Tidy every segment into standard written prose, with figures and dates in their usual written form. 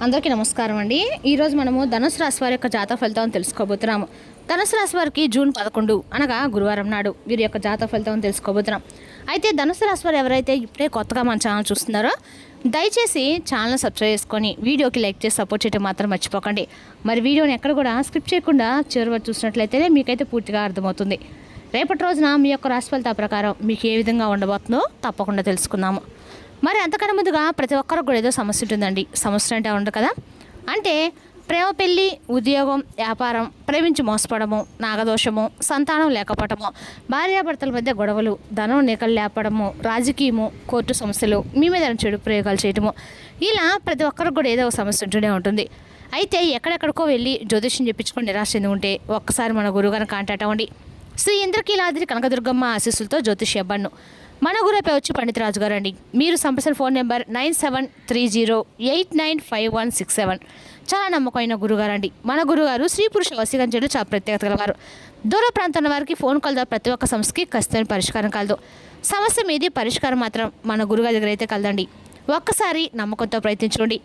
అందరికీ నమస్కారం అండి. ఈరోజు మనము ధనుసు రాశి వారి యొక్క జాతక ఫలితాలను తెలుసుకోబోతున్నాము. ధనుసు రాశి వారికి జూన్ 11 అనగా గురువారం నాడు వీరి యొక్క జాతక ఫలితాలను తెలుసుకోబోతున్నాం. అయితే ధనుసు రాశి వారు ఎవరైతే ఇప్పుడే కొత్తగా మన ఛానల్ చూస్తున్నారో దయచేసి ఛానల్ సబ్స్క్రైబ్ చేసుకొని వీడియోకి లైక్ చేసి సపోర్ట్ చేయడం మాత్రం మర్చిపోకండి. మరి వీడియోని ఎక్కడ కూడా స్కిప్ చేయకుండా చివరి వరకు చూసినట్లయితేనే మీకైతే పూర్తిగా అర్థమవుతుంది. రేపటి రోజున మీ యొక్క రాశి ఫలితాల ప్రకారం మీకు ఏ విధంగా ఉండబోతుందో తప్పకుండా తెలుసుకుందాము. మరి అంతకన్నా ముందుగా ప్రతి ఒక్కరికి కూడా ఏదో సమస్య ఉంటుందండి. సమస్య అంటే ఉండదు కదా, అంటే ప్రేమ, పెళ్ళి, ఉద్యోగం, వ్యాపారం, ప్రేమించి మోసపడము, నాగదోషము, సంతానం లేకపోవటము, భార్యాభర్తల మధ్య గొడవలు, ధనం నికలు లేపడము, రాజకీయము, కోర్టు సమస్యలు, మీ మీద చెడు ప్రయోగాలు చేయటము, ఇలా ప్రతి ఒక్కరికి కూడా ఏదో ఒక సమస్య ఉంటూనే ఉంటుంది. అయితే ఎక్కడెక్కడికో వెళ్ళి జ్యోతిష్యం చెప్పించుకొని నిరాశ చెంది ఉంటే ఒక్కసారి మన గురువుగారిని కాంటాక్ట్ అవ్వండి. శ్రీ ఇంద్రకీలాద్రి కనకదుర్గమ్మ ఆశీస్సులతో జ్యోతిష్య అవ్వను. మన గురుపై వచ్చి పండిత రాజు గారు అండి. మీరు సంప్రదించిన ఫోన్ నెంబర్ 9730895167. చాలా నమ్మకమైన గురుగారు అండి. మన గురుగారు స్త్రీ పురుష వశీకరించడం చాలా ప్రత్యేకత గలవారు. దూర ప్రాంతాల వారికి ఫోన్ కాల్ ద్వారా ప్రతి ఒక్క సమస్యకి ఖచ్చితమైన పరిష్కారం కలదు. సమస్య మీది పరిష్కారం మాత్రం మన గురుగారి దగ్గర అయితే కలదండి. ఒక్కసారి నమ్మకంతో ప్రయత్నించుకోండి.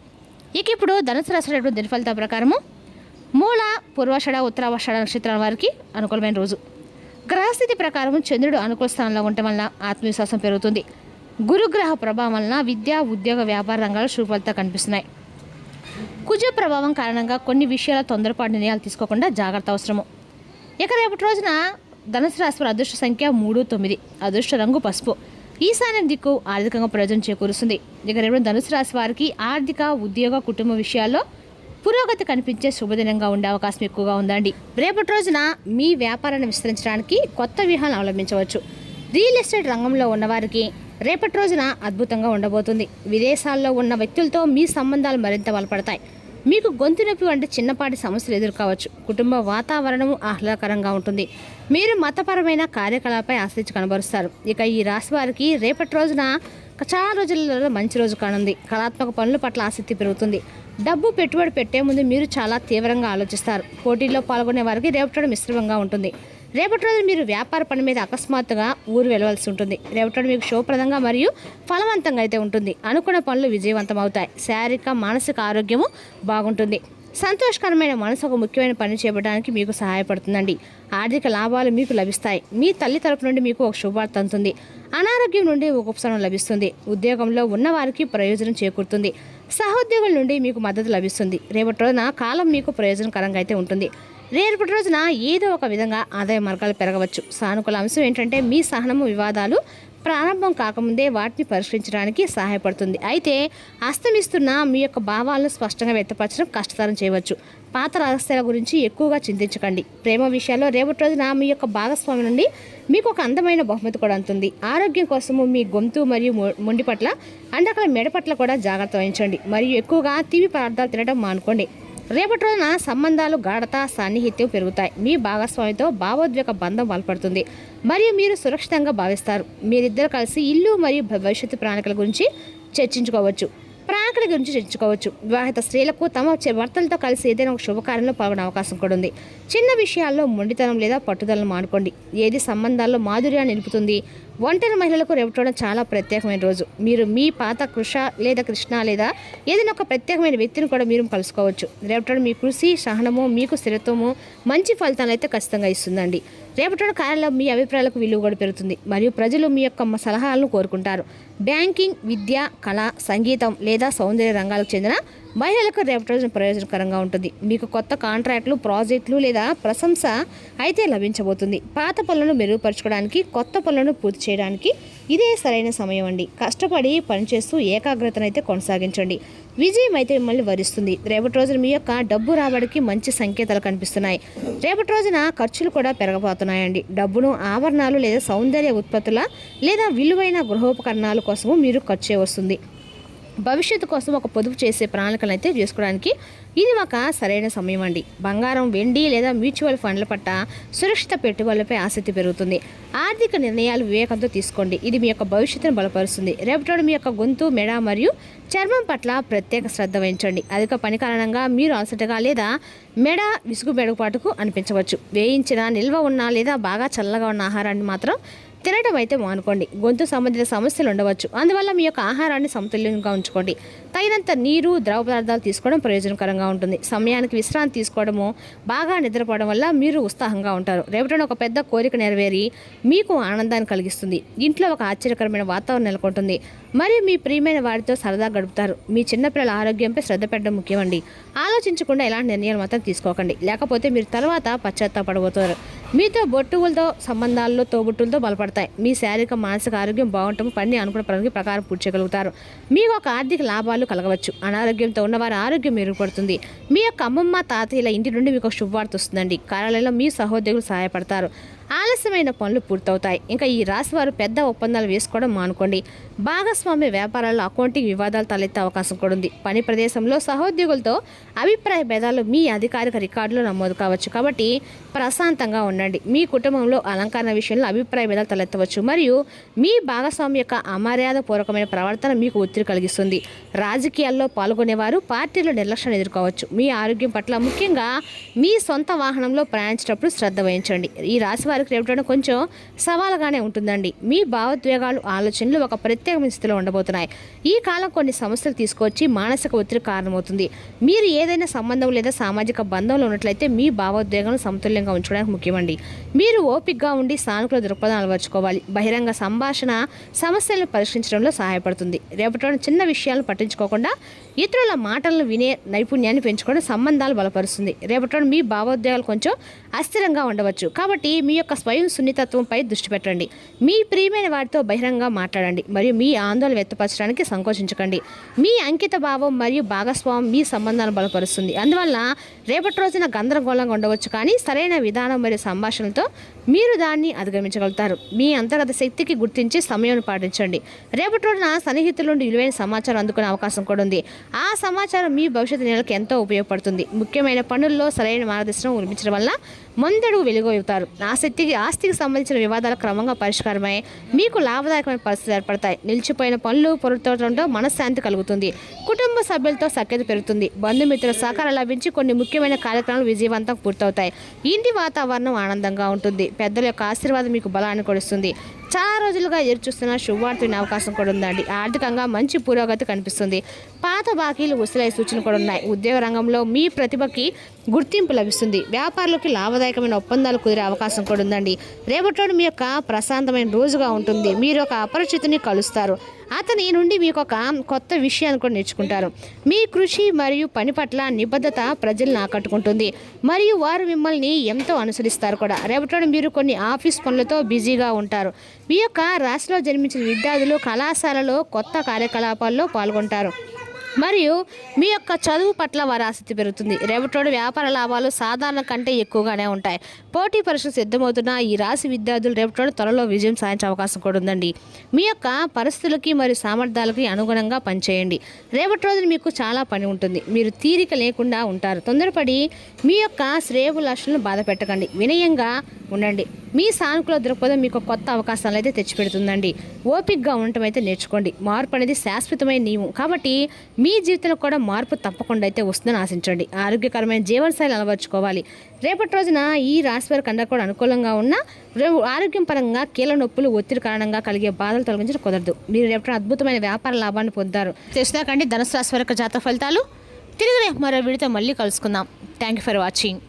ఇక ఇప్పుడు ధనుసు రాశి దిన ఫలితాల ప్రకారము మూల, పూర్వాషాఢ, ఉత్తరాషాఢ నక్షత్రాల వారికి అనుకూలమైన రోజు. గ్రహస్థితి ప్రకారం చంద్రుడు అనుకూల స్థానంలో ఉండటం వలన ఆత్మవిశ్వాసం పెరుగుతుంది. గురుగ్రహ ప్రభావం వలన విద్య, ఉద్యోగ, వ్యాపార రంగాలు శుభఫలితాలు కనిపిస్తున్నాయి. కుజ ప్రభావం కారణంగా కొన్ని విషయాల తొందరపాటు నిర్ణయాలు తీసుకోకుండా జాగ్రత్త అవసరము. ఇక రేపటి రోజున ధనుసు రాశి వారి అదృష్ట సంఖ్య 3, 9. అదృష్ట రంగు పసుపు. ఈశాన్యం దిక్కు ఆర్థికంగా ప్రయోజనం చేకూరుస్తుంది. ఇక రేపు ధనుసు రాశి వారికి ఆర్థిక, ఉద్యోగ, కుటుంబ విషయాల్లో పురోగతి కనిపించే శుభదినంగా ఉండే అవకాశం ఎక్కువగా ఉందండి. రేపటి రోజున మీ వ్యాపారాన్ని విస్తరించడానికి కొత్త వ్యూహాలను అవలంబించవచ్చు. రియల్ ఎస్టేట్ రంగంలో ఉన్నవారికి రేపటి రోజున అద్భుతంగా ఉండబోతుంది. విదేశాల్లో ఉన్న వ్యక్తులతో మీ సంబంధాలు మరింత బలపడతాయి. మీకు గొంతు నొప్పి వంటి చిన్నపాటి సమస్యలు ఎదుర్కోవచ్చు. కుటుంబ వాతావరణము ఆహ్లాదకరంగా ఉంటుంది. మీరు మతపరమైన కార్యకలాపై ఆసక్తి కనబరుస్తారు. ఇక ఈ రాశి వారికి రేపటి రోజున చాలా రోజులలో మంచి రోజు కానుంది. కళాత్మక పనుల పట్ల ఆసక్తి పెరుగుతుంది. డబ్బు పెట్టుబడి పెట్టే ముందు మీరు చాలా తీవ్రంగా ఆలోచిస్తారు. పోటీల్లో పాల్గొనే వారికి రేపటి మిశ్రమంగా ఉంటుంది. రేపటి రోజు మీరు వ్యాపార పని మీద అకస్మాత్తుగా ఊరు వెళ్ళవలసి ఉంటుంది. రేపటి మీకు శుభప్రదంగా మరియు ఫలవంతంగా అయితే ఉంటుంది. అనుకున్న పనులు విజయవంతం అవుతాయి. శారీరక, మానసిక ఆరోగ్యము బాగుంటుంది. సంతోషకరమైన మనసు ఒక ముఖ్యమైన పని చేయడానికి మీకు సహాయపడుతుందండి. ఆర్థిక లాభాలు మీకు లభిస్తాయి. మీ తల్లి తరపు నుండి మీకు ఒక శుభవార్త అందుతుంది. అనారోగ్యం నుండి ఒక ఉపశమనం లభిస్తుంది. ఉద్యోగంలో ఉన్నవారికి ప్రయోజనం చేకూరుతుంది. సహోద్యోగుల నుండి మీకు మద్దతు లభిస్తుంది. రేపటి రోజున కాలం మీకు ప్రయోజనకరంగా అయితే ఉంటుంది. రేపటి రోజున ఏదో ఒక విధంగా ఆదాయ మార్గాలు పెరగవచ్చు. సానుకూల అంశం ఏంటంటే మీ సహనము వివాదాలు ప్రారంభం కాకముందే వాటిని పరిష్కరించడానికి సహాయపడుతుంది. అయితే అస్తమిస్తున్న మీ యొక్క భావాలను స్పష్టంగా వ్యక్తపరచడం కష్టతరం చేయవచ్చు. పాత రహస్యాల గురించి ఎక్కువగా చింతించకండి. ప్రేమ విషయాల్లో రేపటి రోజున మీ యొక్క భాగస్వామి నుండి మీకు ఒక అందమైన బహుమతి కూడా అందుతుంది. ఆరోగ్యం కోసము మీ గొంతు మరియు మొండి పట్ల, అండకల మెడ పట్ల కూడా జాగ్రత్త వహించండి. మరియు ఎక్కువగా తీపి పదార్థాలు తినడం మానుకోండి. రేపటి రోజున సంబంధాలు గాఢత, సాన్నిహిత్యం పెరుగుతాయి. మీ భాగస్వామితో భావోద్వేగ బంధం బలపడుతుంది మరియు మీరు సురక్షితంగా భావిస్తారు. మీరిద్దరు కలిసి ఇల్లు మరియు భవిష్యత్తు ప్రణాళికల గురించి చర్చించుకోవచ్చు. వివాహిత స్త్రీలకు తమ భర్తలతో కలిసి ఏదైనా ఒక శుభకార్యంలో పాల్గొనే అవకాశం కూడా ఉంది. చిన్న విషయాల్లో మొండితనం లేదా పట్టుదలను మానుకోండి. ఏది సంబంధాల్లో మాధుర్యాన్ని నిలుపుతుంది. ఒంటరి మహిళలకు రేపటి చాలా ప్రత్యేకమైన రోజు. మీరు మీ పాత కృష్ణ లేదా ఏదైనా ఒక ప్రత్యేకమైన వ్యక్తిని కూడా మీరు కలుసుకోవచ్చు. రేపటి మీ కృషి, సహనము మీకు స్థిరత్వము మంచి ఫలితాలు అయితే ఖచ్చితంగా ఇస్తుందండి. రేపటి కార్యాలయంలో మీ అభిప్రాయాలకు విలువ కూడా పెరుగుతుంది మరియు ప్రజలు మీ యొక్క సలహాలను కోరుకుంటారు. బ్యాంకింగ్, విద్య, కళ, సంగీతం లేదా సౌందర్య రంగాలకు చెందిన మహిళలకు రేపటి రోజున ప్రయోజనకరంగా ఉంటుంది. మీకు కొత్త కాంట్రాక్టులు, ప్రాజెక్టులు లేదా ప్రశంస అయితే లభించబోతుంది. పాత పనులను మెరుగుపరచుకోవడానికి, కొత్త పనులను పూర్తి చేయడానికి ఇదే సరైన సమయం అండి. కష్టపడి పనిచేస్తూ ఏకాగ్రతను అయితే కొనసాగించండి. విజయం అయితే మిమ్మల్ని వరిస్తుంది. రేపటి రోజున మీ యొక్క డబ్బు రాబడికి మంచి సంకేతాలు కనిపిస్తున్నాయి. రేపటి రోజున ఖర్చులు కూడా పెరగబోతున్నాయండి. డబ్బును ఆభరణాలు లేదా సౌందర్య ఉత్పత్తుల లేదా విలువైన గృహోపకరణాల కోసము మీరు ఖర్చు చేయవస్తుంది. భవిష్యత్తు కోసం ఒక పొదుపు చేసే ప్రణాళికలు అయితే చేసుకోవడానికి ఇది ఒక సరైన సమయం అండి. బంగారం, వెండి లేదా మ్యూచువల్ ఫండ్ల పట్ల సురక్షిత పెట్టుబడులపై ఆసక్తి పెరుగుతుంది. ఆర్థిక నిర్ణయాలు వివేకంతో తీసుకోండి. ఇది మీ యొక్క భవిష్యత్తును బలపరుస్తుంది. రేపటి మీ యొక్క గొంతు, మెడ మరియు చర్మం పట్ల ప్రత్యేక శ్రద్ధ వహించండి. అధిక పని కారణంగా మీరు అలసటగా లేదా మెడ విసుగు మెడపాటుకు అనిపించవచ్చు. వేయించిన, నిల్వ ఉన్న లేదా బాగా చల్లగా ఉన్న ఆహారాన్ని మాత్రం తినడం అయితే మానుకోండి. గొంతు సంబంధిత సమస్యలు ఉండవచ్చు, అందువల్ల మీ యొక్క ఆహారాన్ని సమతుల్యంగా ఉంచుకోండి. తగినంత నీరు, ద్రవ పదార్థాలు తీసుకోవడం ప్రయోజనకరంగా ఉంటుంది. సమయానికి విశ్రాంతి తీసుకోవడము, బాగా నిద్రపోవడం వల్ల మీరు ఉత్సాహంగా ఉంటారు. రేపటిన ఒక పెద్ద కోరిక నెరవేరి మీకు ఆనందాన్ని కలిగిస్తుంది. ఇంట్లో ఒక ఆశ్చర్యకరమైన వాతావరణం నెలకొంటుంది. మరియు మీ ప్రియమైన వారితో సరదా గడుపుతారు. మీ చిన్నపిల్లల ఆరోగ్యంపై శ్రద్ధ పెట్టడం ముఖ్యమండి. ఆలోచించకుండా ఎలాంటి నిర్ణయాలు మాత్రం తీసుకోకండి, లేకపోతే మీరు తర్వాత పశ్చాత్తాపడబోతారు. మీతో బొట్టువులతో సంబంధాల్లో తోబుట్టులతో బలపడతాయి. మీ శారీరక మానసిక ఆరోగ్యం బాగుంటాము. పని అనుకున్న పనికి ప్రకారం పూర్తి చేయగలుగుతారు. మీకు ఒక ఆర్థిక లాభాలు కలగవచ్చు. అనారోగ్యంతో ఉన్నవారి ఆరోగ్యం మెరుగుపడుతుంది. మీ యొక్క అమ్మమ్మ, తాతయ్యల ఇంటి నుండి మీకు ఒక శుభవార్త వస్తుందండి. కార్యాలయంలో మీ సహోద్యోగులు సహాయపడతారు. ఆలస్యమైన పనులు పూర్తవుతాయి. ఇంకా ఈ రాశి వారు పెద్ద ఒప్పందాలు వేసుకోవడం మానుకోండి. భాగస్వామ్య వ్యాపారాల్లో అకౌంటింగ్ వివాదాలు తలెత్తే అవకాశం కూడా ఉంది. పని ప్రదేశంలో సహోద్యోగులతో అభిప్రాయ భేదాలు మీ అధికారిక రికార్డులో నమోదు కావచ్చు. కాబట్టి ప్రశాంతంగా ఉండండి. మీ కుటుంబంలో అలంకరణ విషయంలో అభిప్రాయ భేదాలు తలెత్తవచ్చు మరియు మీ భాగస్వామి యొక్క అమర్యాదపూర్వకమైన ప్రవర్తన మీకు ఒత్తిడి కలిగిస్తుంది. రాజకీయాల్లో పాల్గొనేవారు పార్టీలో నిర్లక్ష్యం ఎదుర్కోవచ్చు. మీ ఆరోగ్యం పట్ల, ముఖ్యంగా మీ సొంత వాహనంలో ప్రయాణించేటప్పుడు శ్రద్ధ వహించండి. ఈ రాశి వారికి రేపటి కొంచెం సవాలుగానే ఉంటుందండి. మీ భావోద్వేగాలు, ఆలోచనలు ఒక ప్రత్యేకమైన స్థితిలో ఉండబోతున్నాయి. ఈ కాలం కొన్ని సమస్యలు తీసుకొచ్చి మానసిక ఒత్తిడి కారణమవుతుంది. మీరు ఏదైనా సంబంధం లేదా సామాజిక బంధంలో ఉన్నట్లయితే మీ భావోద్వేగాలను సమతుల్యంగా ఉంచడానికి ముఖ్యమండి. మీరు ఓపికగా ఉండి సానుకూల దృక్పథం అలవర్చుకోవాలి. బహిరంగ సంభాషణ సమస్యలను పరిష్కరించడంలో సహాయపడుతుంది. రేపటి చిన్న విషయాలను పట్టించుకోకుండా ఇతరుల మాటలను వినే నైపుణ్యాన్ని పెంచుకోవడం సంబంధాలు బలపరుస్తుంది. రేపటి మీ భావోద్వేగాలు కొంచెం అస్థిరంగా ఉండవచ్చు. కాబట్టి మీ యొక్క స్వయం సున్నితత్వంపై దృష్టి పెట్టండి. మీ ప్రియమైన వారితో బహిరంగంగా మాట్లాడండి మరియు మీ ఆందోళన వ్యక్తపరచడానికి సంకోచించకండి. మీ అంకిత భావం మరియు భాగస్వామ్యం మీ సంబంధాలను బలపరుస్తుంది. అందువల్ల రేపటి రోజున గందరగోళంగా ఉండవచ్చు, కానీ సరైన విధానం మరియు సంభాషణలతో మీరు దాన్ని అధిగమించగలుగుతారు. మీ అంతర్గత శక్తికి గుర్తించి సమయాన్ని పాటించండి. రేపటి రోజున సన్నిహితుల నుండి విలువైన సమాచారం అందుకునే అవకాశం కూడా ఉంది. ఆ సమాచారం మీ భవిష్యత్తు నెలకు ఎంతో ఉపయోగపడుతుంది. ముఖ్యమైన పనుల్లో సరైన మార్గదర్శనం ఉల్పించడం వల్ల ముందడుగు వెలుగవుతారు. ఆస్తికి సంబంధించిన వివాదాలు క్రమంగా పరిష్కారమై మీకు లాభదాయకమైన పరిస్థితులు ఏర్పడతాయి. నిలిచిపోయిన పనులు పూర్తవడంతో మనశ్శాంతి కలుగుతుంది. కుటుంబ సభ్యులతో సఖ్యత పెరుగుతుంది. బంధుమిత్రుల సహకారం లభించి కొన్ని ముఖ్యమైన కార్యక్రమాలు విజయవంతంగా పూర్తవుతాయి. ఇంటి వాతావరణం ఆనందంగా ఉంటుంది. పెద్దల యొక్క ఆశీర్వాదం మీకు బలాన్ని కొడుస్తుంది. చాలా రోజులుగా ఎదురుచూస్తున్న శుభవార్త వినే అవకాశం కూడా ఉందండి. ఆర్థికంగా మంచి పురోగతి కనిపిస్తుంది. పాత బాకీలు వసూలయ్యే సూచనలు కూడా ఉన్నాయి. ఉద్యోగ రంగంలో మీ ప్రతిభకి గుర్తింపు లభిస్తుంది. వ్యాపారులకి లాభదాయకమైన ఒప్పందాలు కుదిరే అవకాశం కూడా ఉందండి. రేపటి మీ యొక్క ప్రశాంతమైన రోజుగా ఉంటుంది. మీరు ఒక అపరిచితుని కలుస్తారు. అతని నుండి మీకు ఒక కొత్త విషయాన్ని కూడా నేర్చుకుంటారు. మీ కృషి మరియు పని పట్ల నిబద్ధత ప్రజలను ఆకట్టుకుంటుంది మరియు వారు మిమ్మల్ని ఎంతో అనుసరిస్తారు కూడా. రేపటి మీరు కొన్ని ఆఫీస్ పనులతో బిజీగా ఉంటారు. మీ యొక్క రాశిలో జన్మించిన విద్యార్థులు కళాశాలలో కొత్త కార్యకలాపాల్లో పాల్గొంటారు మరియు మీ యొక్క చదువు పట్ల వారి ఆసక్తి పెరుగుతుంది. రేపటి వ్యాపార లాభాలు సాధారణ కంటే ఎక్కువగానే ఉంటాయి. పోటీ పరీక్షలు సిద్ధమవుతున్న ఈ రాశి విద్యార్థులు రేపటి త్వరలో విజయం సాధించే అవకాశం కూడా ఉందండి. మీ యొక్క పరిస్థితులకి మరియు సామర్థ్యాలకి అనుగుణంగా పనిచేయండి. రేపటి రోజున మీకు చాలా పని ఉంటుంది. మీరు తీరిక లేకుండా ఉంటారు. తొందరపడి మీ యొక్క శ్రేయోభిలాషులను బాధ పెట్టకండి. వినయంగా ఉండండి. మీ సానుకూల దృక్పథం మీకు కొత్త అవకాశాలు అయితే తెచ్చిపెడుతుందండి. ఓపికగా ఉండటం అయితే నేర్చుకోండి. మార్పు అనేది శాశ్వతమైన నియమం, కాబట్టి మీ జీవితంలో కూడా మార్పు తప్పకుండా అయితే వస్తుందని ఆశించండి. ఆరోగ్యకరమైన జీవనశైలి అలవర్చుకోవాలి. రేపటి రోజున ఈ రాశి వారి కంటే కూడా అనుకూలంగా ఉన్న ఆరోగ్యం పరంగా కీళ్ళ నొప్పులు, ఒత్తిడి కారణంగా కలిగే బాధలు తొలగించడం కుదరదు. మీరు రేపటి అద్భుతమైన వ్యాపార లాభాన్ని పొందారు. తెలిసినాకండి ధనుసు రాశి వారి జాతక ఫలితాలు. తిరిగి మరో వీడితో మళ్ళీ కలుసుకుందాం. Thank you for watching.